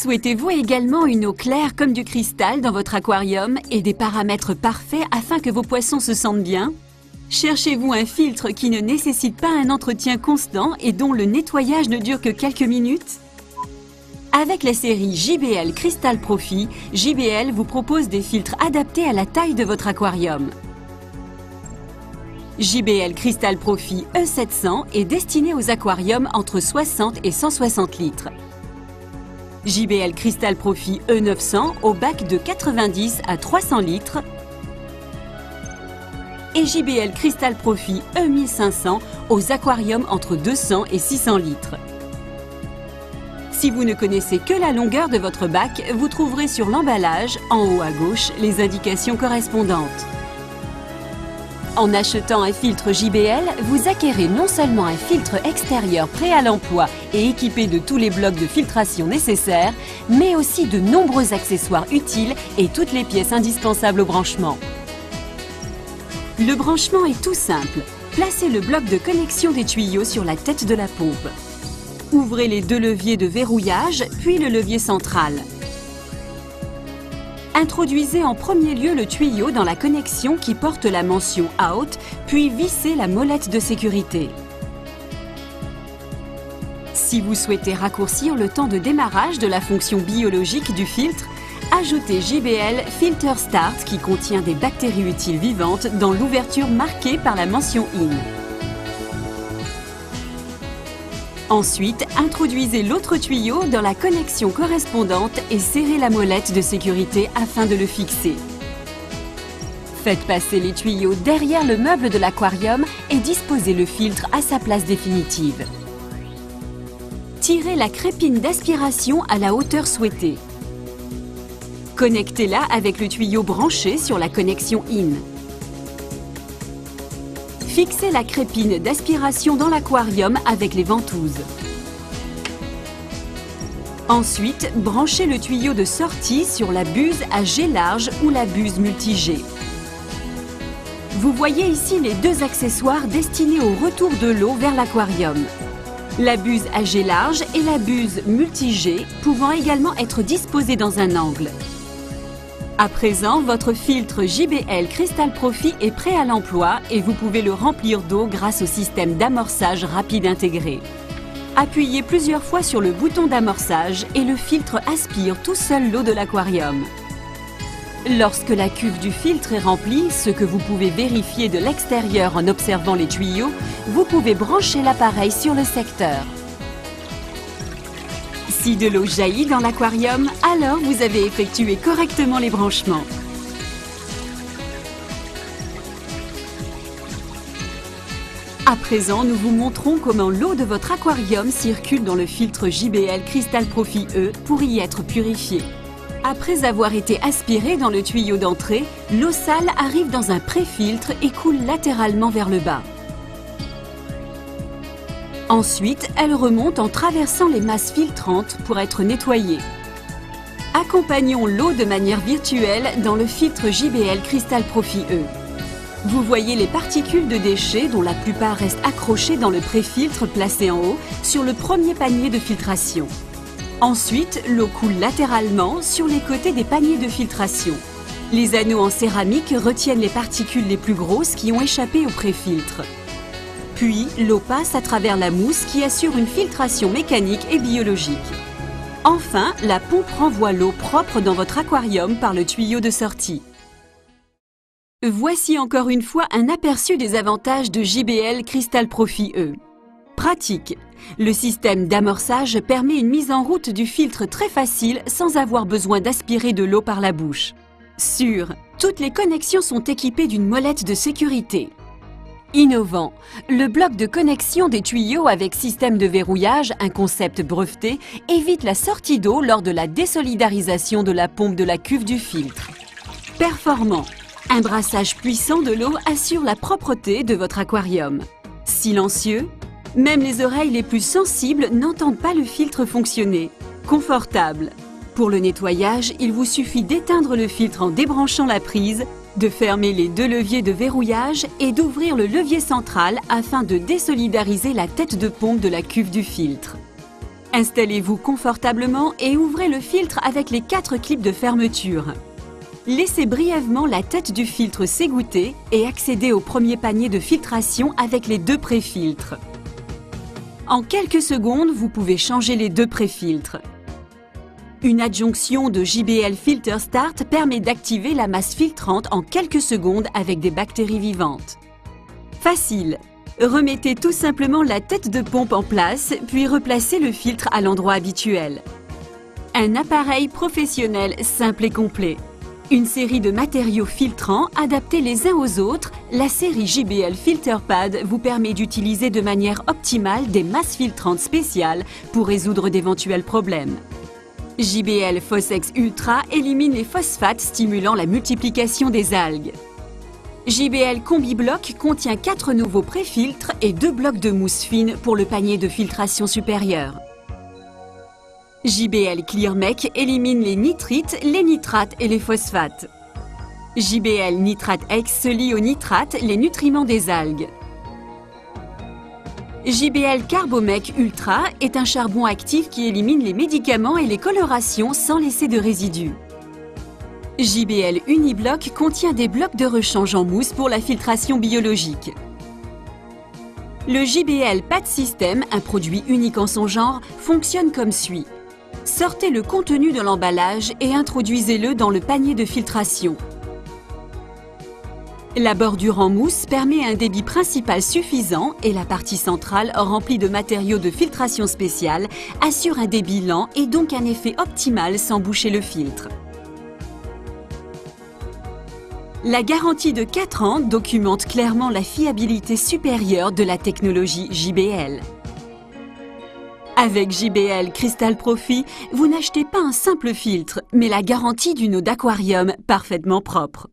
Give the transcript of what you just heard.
Souhaitez-vous également une eau claire comme du cristal dans votre aquarium et des paramètres parfaits afin que vos poissons se sentent bien? Cherchez-vous un filtre qui ne nécessite pas un entretien constant et dont le nettoyage ne dure que quelques minutes? Avec la série JBL Crystal Profi, JBL vous propose des filtres adaptés à la taille de votre aquarium. JBL Crystal Profi E700 est destiné aux aquariums entre 60 et 160 litres. JBL Crystal Profi E900 au bac de 90 à 300 litres. Et JBL Crystal Profi E1500 aux aquariums entre 200 et 600 litres. Si vous ne connaissez que la longueur de votre bac, vous trouverez sur l'emballage, en haut à gauche, les indications correspondantes. En achetant un filtre JBL, vous acquérez non seulement un filtre extérieur prêt à l'emploi et équipé de tous les blocs de filtration nécessaires, mais aussi de nombreux accessoires utiles et toutes les pièces indispensables au branchement. Le branchement est tout simple. Placez le bloc de connexion des tuyaux sur la tête de la pompe. Ouvrez les deux leviers de verrouillage, puis le levier central. Introduisez en premier lieu le tuyau dans la connexion qui porte la mention « Out », puis vissez la molette de sécurité. Si vous souhaitez raccourcir le temps de démarrage de la fonction biologique du filtre, ajoutez JBL Filter Start qui contient des bactéries utiles vivantes dans l'ouverture marquée par la mention « In ». Ensuite, introduisez l'autre tuyau dans la connexion correspondante et serrez la molette de sécurité afin de le fixer. Faites passer les tuyaux derrière le meuble de l'aquarium et disposez le filtre à sa place définitive. Tirez la crépine d'aspiration à la hauteur souhaitée. Connectez-la avec le tuyau branché sur la connexion IN. Fixez la crépine d'aspiration dans l'aquarium avec les ventouses. Ensuite, branchez le tuyau de sortie sur la buse à jet large ou la buse multi-jet. Vous voyez ici les deux accessoires destinés au retour de l'eau vers l'aquarium. La buse à jet large et la buse multi-jet pouvant également être disposées dans un angle. À présent, votre filtre JBL Crystal Profi est prêt à l'emploi et vous pouvez le remplir d'eau grâce au système d'amorçage rapide intégré. Appuyez plusieurs fois sur le bouton d'amorçage et le filtre aspire tout seul l'eau de l'aquarium. Lorsque la cuve du filtre est remplie, ce que vous pouvez vérifier de l'extérieur en observant les tuyaux, vous pouvez brancher l'appareil sur le secteur. Si de l'eau jaillit dans l'aquarium, alors vous avez effectué correctement les branchements. À présent, nous vous montrons comment l'eau de votre aquarium circule dans le filtre JBL Crystal Profi E pour y être purifiée. Après avoir été aspirée dans le tuyau d'entrée, l'eau sale arrive dans un pré-filtre et coule latéralement vers le bas. Ensuite, elle remonte en traversant les masses filtrantes pour être nettoyée. Accompagnons l'eau de manière virtuelle dans le filtre JBL Crystal Profi E. Vous voyez les particules de déchets dont la plupart restent accrochées dans le pré-filtre placé en haut sur le premier panier de filtration. Ensuite, l'eau coule latéralement sur les côtés des paniers de filtration. Les anneaux en céramique retiennent les particules les plus grosses qui ont échappé au pré-filtre. Puis, l'eau passe à travers la mousse qui assure une filtration mécanique et biologique. Enfin, la pompe renvoie l'eau propre dans votre aquarium par le tuyau de sortie. Voici encore une fois un aperçu des avantages de JBL Crystal Profi E. Pratique. Le système d'amorçage permet une mise en route du filtre très facile sans avoir besoin d'aspirer de l'eau par la bouche. Sûr. Toutes les connexions sont équipées d'une molette de sécurité. Innovant, le bloc de connexion des tuyaux avec système de verrouillage, un concept breveté, évite la sortie d'eau lors de la désolidarisation de la pompe de la cuve du filtre. Performant, un brassage puissant de l'eau assure la propreté de votre aquarium. Silencieux, même les oreilles les plus sensibles n'entendent pas le filtre fonctionner. Confortable. Pour le nettoyage, il vous suffit d'éteindre le filtre en débranchant la prise, de fermer les deux leviers de verrouillage et d'ouvrir le levier central afin de désolidariser la tête de pompe de la cuve du filtre. Installez-vous confortablement et ouvrez le filtre avec les 4 clips de fermeture. Laissez brièvement la tête du filtre s'égoutter et accédez au premier panier de filtration avec les 2 pré-filtres. En quelques secondes, vous pouvez changer les 2 pré-filtres. Une adjonction de JBL Filter Start permet d'activer la masse filtrante en quelques secondes avec des bactéries vivantes. Facile! Remettez tout simplement la tête de pompe en place, puis replacez le filtre à l'endroit habituel. Un appareil professionnel simple et complet. Une série de matériaux filtrants adaptés les uns aux autres, la série JBL Filter Pad vous permet d'utiliser de manière optimale des masses filtrantes spéciales pour résoudre d'éventuels problèmes. JBL Phosex Ultra élimine les phosphates stimulant la multiplication des algues. JBL Combi Bloc contient 4 nouveaux pré-filtres et 2 blocs de mousse fine pour le panier de filtration supérieur. JBL Clear Mec élimine les nitrites, les nitrates et les phosphates. JBL Nitrate X se lie aux nitrates, les nutriments des algues. JBL Carbomec Ultra est un charbon actif qui élimine les médicaments et les colorations sans laisser de résidus. JBL Unibloc contient des blocs de rechange en mousse pour la filtration biologique. Le JBL Pad System, un produit unique en son genre, fonctionne comme suit. Sortez le contenu de l'emballage et introduisez-le dans le panier de filtration. La bordure en mousse permet un débit principal suffisant et la partie centrale, remplie de matériaux de filtration spéciale, assure un débit lent et donc un effet optimal sans boucher le filtre. La garantie de 4 ans documente clairement la fiabilité supérieure de la technologie JBL. Avec JBL Crystal Profi, vous n'achetez pas un simple filtre, mais la garantie d'une eau d'aquarium parfaitement propre.